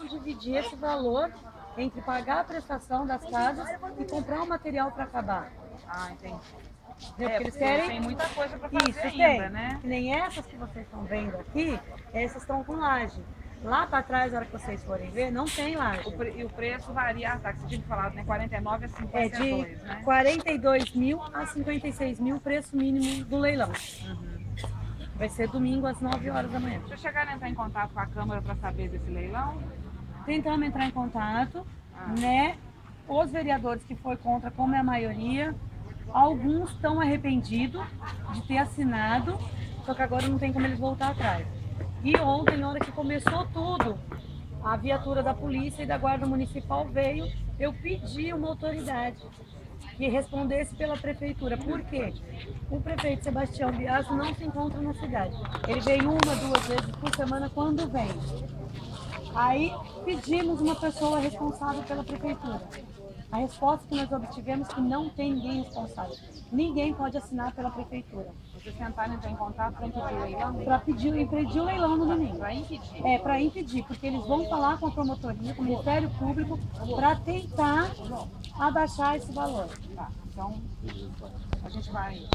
que dividir esse valor entre pagar a prestação das casas e comprar um material para acabar. Ah, entendi. Entendeu? Porque eles querem... Tem muita coisa para fazer Isso, ainda, tem. né? Que nem essas que vocês estão vendo aqui, essas estão com laje. Lá para trás, na hora que vocês forem ver, não tem laje. E o preço varia, tá? Que você tinha falado, né? 49 a É de 52, né? 42 mil a 56 mil, preço mínimo do leilão. Uhum. Vai ser domingo às 9 horas da manhã. Deixa eu chegar a entrar em contato com a Câmara para saber desse leilão. Tentamos entrar em contato, né? Os vereadores que foi contra, como é a maioria, alguns estão arrependidos de ter assinado, só que agora não tem como eles voltar atrás. E ontem, na hora que começou tudo, a viatura da polícia e da guarda municipal veio, eu pedi uma autoridade que respondesse pela prefeitura. Por quê? O prefeito Sebastião Biasi não se encontra na cidade. Ele vem uma, duas vezes por semana quando vem. Aí pedimos uma pessoa responsável pela prefeitura. A resposta que nós obtivemos é que não tem ninguém responsável. Ninguém pode assinar pela prefeitura. Vocês tentaram entrar em contato para impedir o leilão? Para impedir o leilão no domingo. Para impedir? É, para impedir, porque eles vão falar com a promotoria, com o Ministério Público, para tentar abaixar esse valor. Tá, então a gente vai